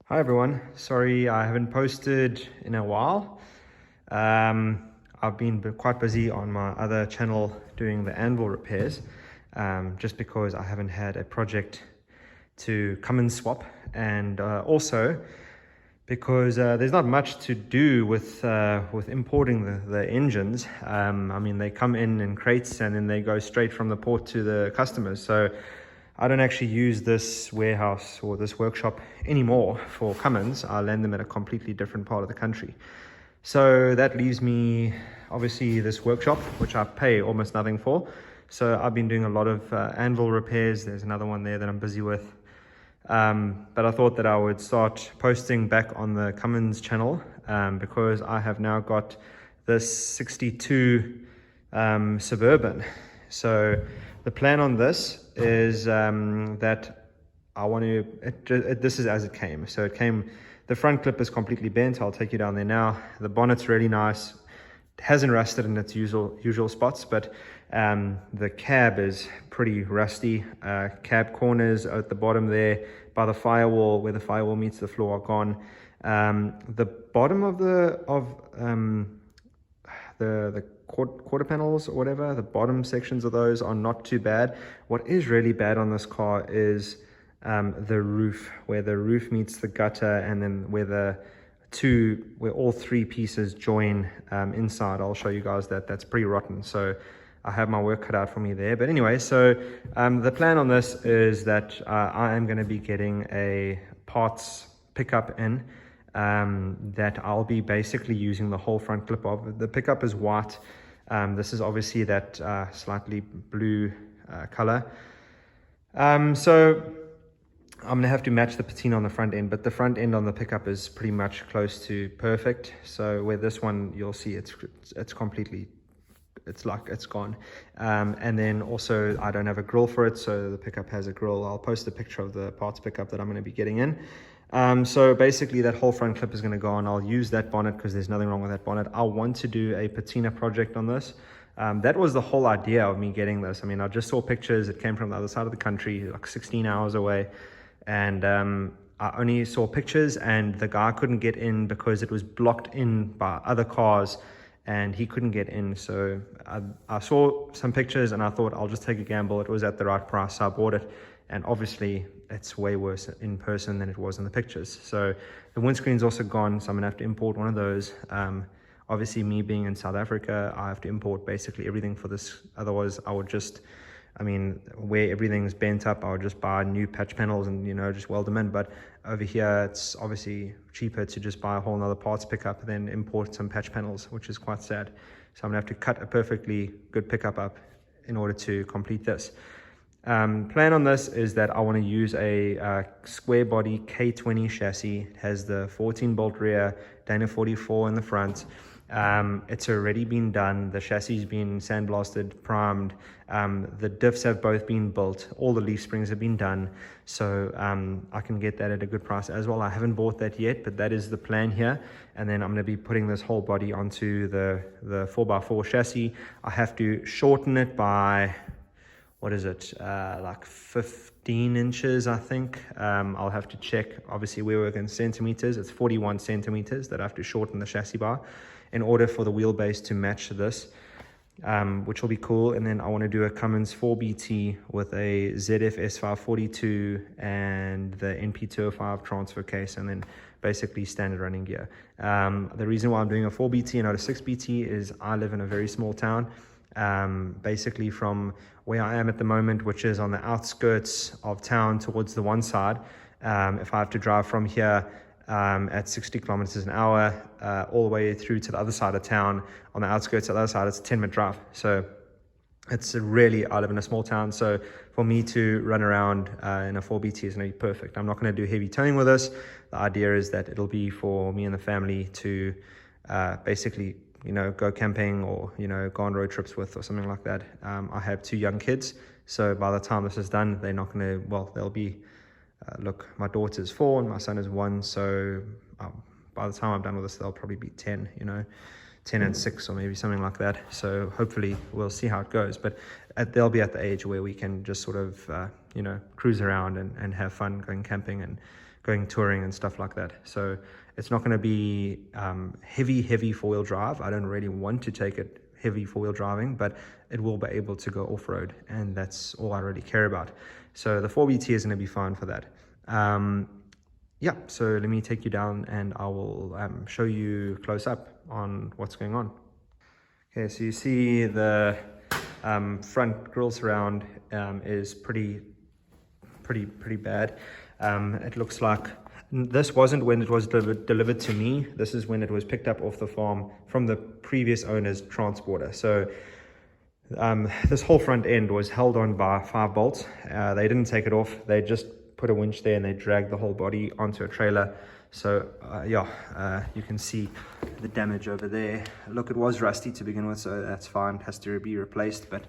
Hi everyone, sorry I haven't posted in a while. I've been quite busy on my other channel doing the anvil repairs, just because I haven't had a project to come and swap, and also because there's not much to do with importing the engines. I mean, they come in crates and then they go straight from the port to the customers. So I don't actually use this warehouse or this workshop anymore for Cummins. I land them at a completely different part of the country. So that leaves me, obviously, this workshop, which I pay almost nothing for. So I've been doing a lot of anvil repairs. There's another one there that I'm busy with. But I thought that I would start posting back on the Cummins channel, because I have now got this 62 Suburban. So the plan on this is that I want to, this is as it came. So it came, the front clip is completely bent. I'll take you down there now. The bonnet's really nice. It hasn't rusted in its usual spots, but the cab is pretty rusty. Cab corners at the bottom there by the firewall, where the firewall meets the floor, are gone. The bottom of the quarter panels or whatever, the bottom sections of those are not too bad. What is really bad on this car is the roof, where the roof meets the gutter, and then where all three pieces join inside. I'll show you guys that. That's pretty rotten. So I have my work cut out for me there. But anyway, so the plan on this is that I am going to be getting a parts pickup in, that I'll be basically using the whole front clip of. The pickup is white. This is obviously that slightly blue color. So I'm going to have to match the patina on the front end, but the front end on the pickup is pretty much close to perfect. So where this one, you'll see it's completely, it's like it's gone. And then also I don't have a grill for it, so the pickup has a grill. I'll post a picture of the parts pickup that I'm going to be getting in. So basically that whole front clip is going to go on. I'll use that bonnet because there's nothing wrong with that bonnet. I want to do a patina project on this. That was the whole idea of me getting this. I mean, I just saw pictures. It came from the other side of the country, like 16 hours away. And I only saw pictures, and the guy couldn't get in because it was blocked in by other cars, and he couldn't get in. So I saw some pictures and I thought I'll just take a gamble. It was at the right price, so I bought it. And obviously it's way worse in person than it was in the pictures. So the windscreen's also gone, so I'm gonna have to import one of those. Obviously, me being in South Africa, I have to import basically everything for this. Otherwise I would just, where everything's bent up, I would just buy new patch panels and, just weld them in. But over here, it's obviously cheaper to just buy a whole nother parts pickup, then import some patch panels, which is quite sad. So I'm gonna have to cut a perfectly good pickup up in order to complete this. Plan on this is that I want to use a square body K20 chassis. It has the 14 bolt rear, Dana 44 in the front. It's already been done. The chassis has been sandblasted, primed. The diffs have both been built. All the leaf springs have been done. So I can get that at a good price as well. I haven't bought that yet, but that is the plan here. And then I'm going to be putting this whole body onto the 4x4 chassis. I have to shorten it by, what is it, like 15 inches, I think. I'll have to check. Obviously, we work in centimeters. It's 41 centimeters that I have to shorten the chassis by in order for the wheelbase to match this, which will be cool. And then I want to do a Cummins 4BT with a ZF S542 and the NP205 transfer case, and then basically standard running gear. The reason why I'm doing a 4BT and not a 6BT is I live in a very small town. Basically from where I am at the moment, which is on the outskirts of town towards the one side, if I have to drive from here at 60 kilometers an hour all the way through to the other side of town, on the outskirts of the other side, it's a 10-minute drive. So it's really, I live in a small town, so for me to run around in a 4BT is going to be perfect. I'm not going to do heavy towing with this. The idea is that it'll be for me and the family to basically go camping or, go on road trips with, or something like that. I have 2 young kids, so by the time this is done, they're not going to, well, they'll be, look, my daughter's 4 and my son is 1, so by the time I'm done with this, they'll probably be 10, 10 and 6 or maybe something like that. So hopefully we'll see how it goes, but they'll be at the age where we can just sort of, cruise around and have fun going camping and going touring and stuff like that. So it's not going to be heavy four-wheel drive. I don't really want to take it heavy four-wheel driving, but it will be able to go off-road, and that's all I really care about. So the 4BT is going to be fine for that. Yeah, so let me take you down and I will show you close up on what's going on. Okay, so you see the front grille surround is pretty bad. It looks like this wasn't when it was delivered to me. This is when it was picked up off the farm from the previous owner's transporter. So this whole front end was held on by 5 bolts. They didn't take it off. They just put a winch there and they dragged the whole body onto a trailer. So you can see the damage over there. Look, it was rusty to begin with, so that's fine. It has to be replaced, but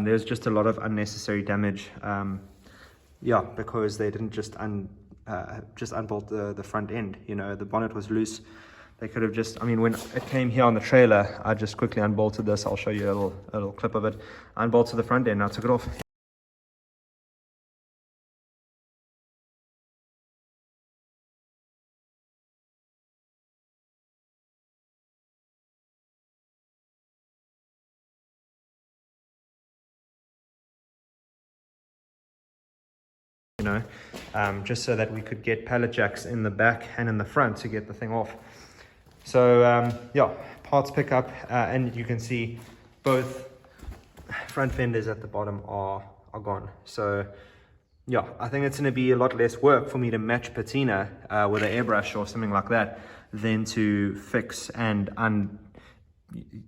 there's just a lot of unnecessary damage. Because they didn't just unbolt the front end. You know, the bonnet was loose. They could have just, I mean, when it came here on the trailer, I just quickly unbolted this. I'll show you a little clip of it. I unbolted the front end, I took it off. You know, just so that we could get pallet jacks in the back and in the front to get the thing off. So parts pickup, and you can see both front fenders at the bottom are gone. So yeah, I think it's going to be a lot less work for me to match patina with an airbrush or something like that than to fix and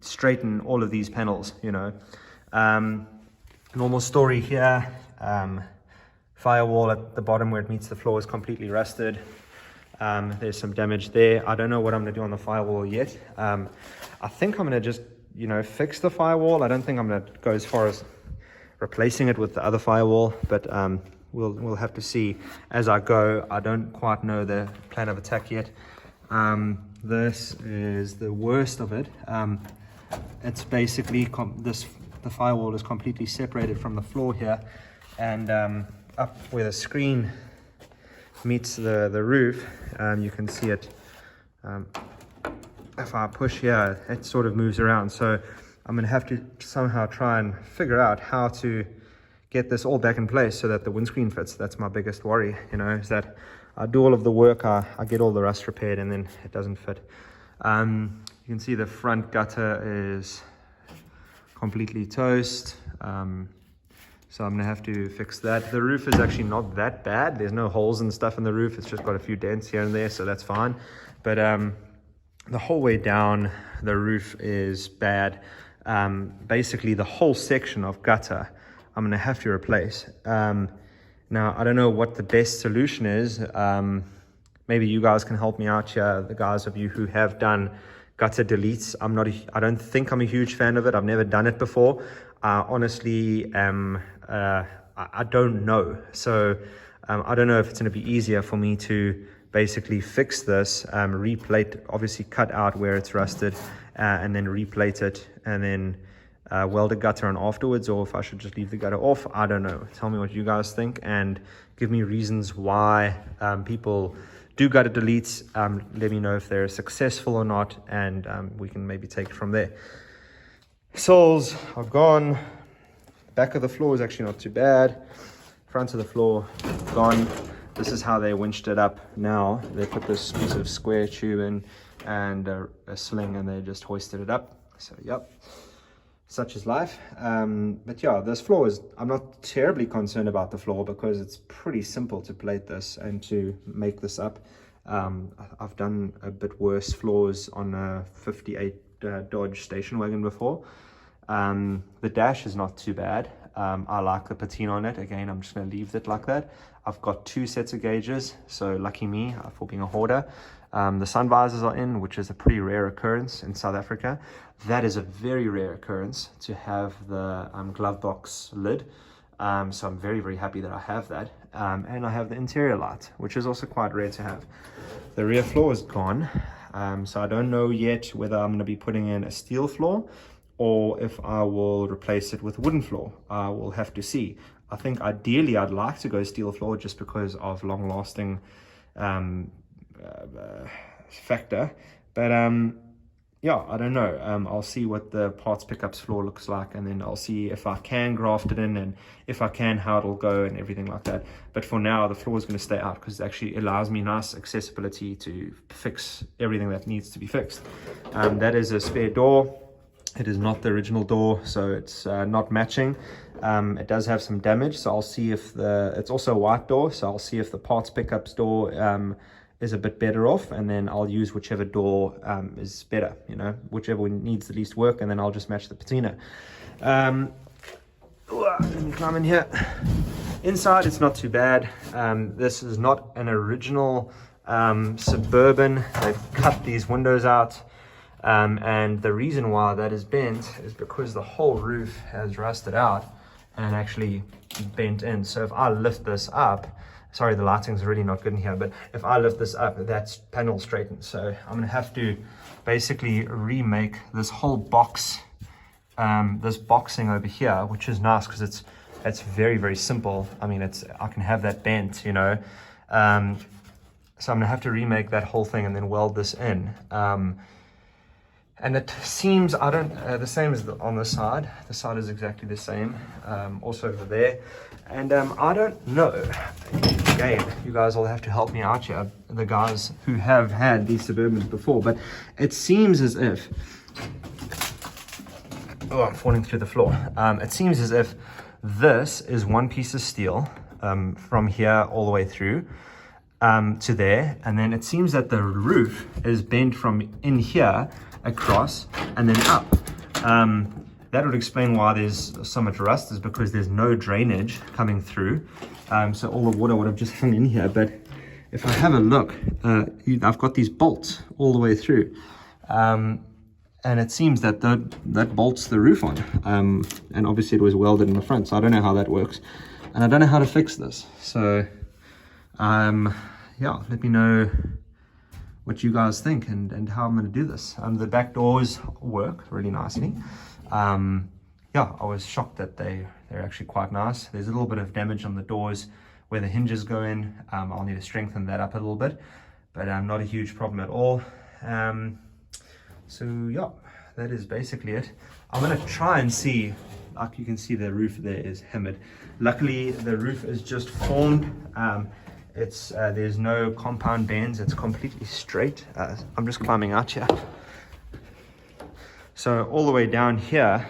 straighten all of these panels, you know. Normal story here. Firewall at the bottom where it meets the floor is completely rusted. There's some damage there. I don't know what I'm going to do on the firewall yet. I think I'm going to just, you know, fix the firewall. I don't think I'm going to go as far as replacing it with the other firewall, but we'll have to see as I go. I don't quite know the plan of attack yet. This is the worst of it. It's basically the firewall is completely separated from the floor here, and up where the screen meets the roof, you can see it. If I push here, it sort of moves around. So I'm going to have to somehow try and figure out how to get this all back in place so that the windscreen fits. That's my biggest worry, you know, is that I do all of the work, I get all the rust repaired, and then it doesn't fit. You can see the front gutter is completely toast. So I'm going to have to fix that. The roof is actually not that bad. There's no holes and stuff in the roof. It's just got a few dents here and there, so that's fine. But the whole way down, the roof is bad. Basically, the whole section of gutter, I'm going to have to replace. Now, I don't know what the best solution is. Maybe you guys can help me out here, the guys of you who have done gutter deletes. I don't think I'm a huge fan of it. I've never done it before. I honestly I don't know. So I don't know if it's going to be easier for me to basically fix this, replate, obviously cut out where it's rusted, and then replate it, and then weld a gutter on afterwards, or if I should just leave the gutter off. I don't know. Tell me what you guys think and give me reasons why people do gutter deletes. Let me know if they're successful or not, and we can maybe take it from there. Soles are gone. Back of the floor is actually not too bad. Front of the floor gone. This is how they winched it up now. They put this piece of square tube in and a sling, and they just hoisted it up. So yep, such is life. But yeah, this floor is, I'm not terribly concerned about the floor because it's pretty simple to plate this and to make this up. I've done a bit worse floors on a 58 Dodge station wagon before. The dash is not too bad. I like the patina on it. Again, I'm just going to leave it like that. I've got 2 sets of gauges, so lucky me for being a hoarder. The sun visors are in, which is a pretty rare occurrence in South Africa. That is a very rare occurrence to have the glove box lid. So I'm very, very happy that I have that. And I have the interior light, which is also quite rare to have. The rear floor is gone. So I don't know yet whether I'm going to be putting in a steel floor or if I will replace it with a wooden floor. I will have to see. I think ideally I'd like to go steel floor just because of long lasting factor. But yeah, I don't know. I'll see what the parts pickups floor looks like, and then I'll see if I can graft it in, and if I can, how it'll go and everything like that. But for now, the floor is going to stay out because it actually allows me nice accessibility to fix everything that needs to be fixed. That is a spare door. It is not the original door, so it's not matching. It does have some damage, so I'll see if it's also a white door, so I'll see if the parts pickups door is a bit better off, and then I'll use whichever door is better, you know, whichever needs the least work, and then I'll just match the patina. Let me climb in here. Inside, it's not too bad. This is not an original Suburban. They've cut these windows out, and the reason why that is bent is because the whole roof has rusted out and actually bent in. So if I lift this up, sorry, the lighting's really not good in here, but if I lift this up, that's panel straightened. So I'm gonna have to basically remake this whole box, this boxing over here, which is nice because it's very, very simple. I mean, I can have that bent, you know. So I'm gonna have to remake that whole thing and then weld this in. And it seems, the same as on this side. The side is exactly the same, also over there. And I don't know, again, you guys will have to help me out here, the guys who have had these Suburbans before, but it seems as if, oh, I'm falling through the floor. It seems as if this is one piece of steel from here all the way through to there, and then it seems that the roof is bent from in here across and then up. That would explain why there's so much rust, is because there's no drainage coming through. So all the water would have just hung in here. But if I have a look, I've got these bolts all the way through. And it seems that that bolts the roof on. And obviously it was welded in the front, so I don't know how that works. And I don't know how to fix this. So, yeah, let me know what you guys think and how I'm going to do this. The back doors work really nicely. Yeah, I was shocked that they're actually quite nice. There's a little bit of damage on the doors where the hinges go in. I'll need to strengthen that up a little bit, but not a huge problem at all. So yeah, that is basically it. I'm going to try and see, like you can see the roof there is hammered. Luckily the roof is just formed. There's no compound bends, it's completely straight. I'm just climbing out here. So all the way down here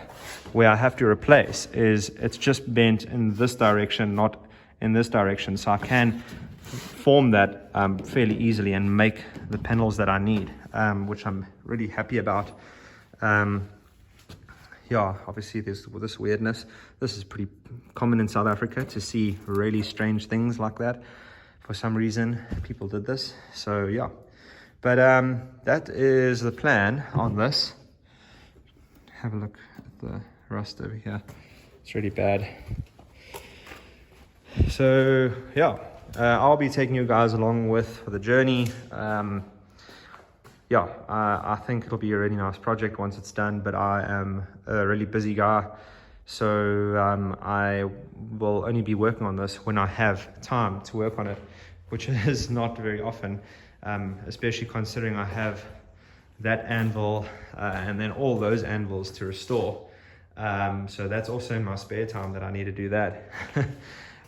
where I have to replace it's just bent in this direction, not in this direction. So I can form that fairly easily and make the panels that I need, which I'm really happy about. Yeah, obviously there's this weirdness. This is pretty common in South Africa to see really strange things like that. For some reason, people did this. So yeah, but that is the plan on this. Have a look at the rust over here. It's really bad. So yeah, I'll be taking you guys along for the journey. Yeah, I think it'll be a really nice project once it's done, but I am a really busy guy. So I will only be working on this when I have time to work on it, which is not very often, especially considering I have that anvil and then all those anvils to restore. So that's also in my spare time that I need to do that.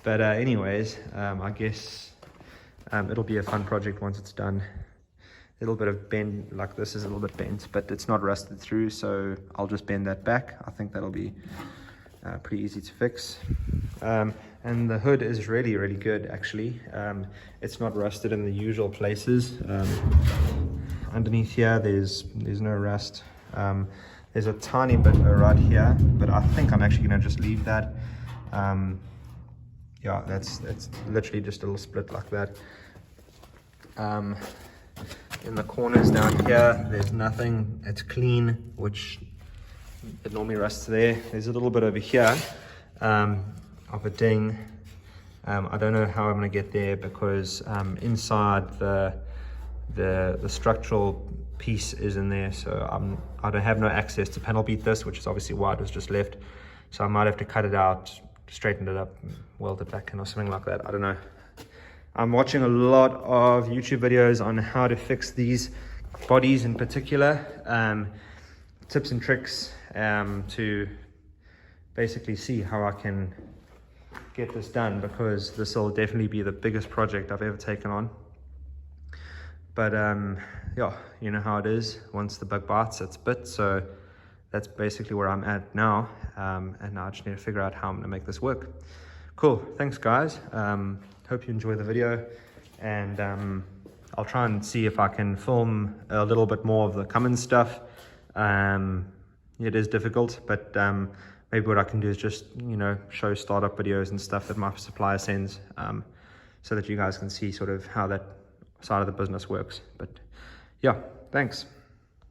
But anyways, I guess it'll be a fun project once it's done. A little bit of bend, like this is a little bit bent, but it's not rusted through, so I'll just bend that back. I think that'll be pretty easy to fix. And the hood is really, really good actually. It's not rusted in the usual places. Underneath here there's no rust. There's a tiny bit right here, but I think I'm actually going to just leave that. Yeah, that's literally just a little split like that. In the corners down here there's nothing, it's clean, which it normally rusts there. There's a little bit over here of a ding. I don't know how I'm going to get there because inside the structural piece is in there, so I don't have no access to panel beat this, which is obviously why it was just left. So I might have to cut it out, straighten it up, weld it back in or something like that. I don't know. I'm watching a lot of YouTube videos on how to fix these bodies in particular, tips and tricks to basically see how I can get this done, because this will definitely be the biggest project I've ever taken on. But yeah, you know how it is. Once the bug bites, it's bit. So that's basically where I'm at now. And now I just need to figure out how I'm gonna make this work. Cool, thanks guys. Hope you enjoy the video, and I'll try and see if I can film a little bit more of the Cummins stuff. It is difficult, but maybe what I can do is just, you know, show startup videos and stuff that my supplier sends, so that you guys can see sort of how that side of the business works. But yeah, thanks.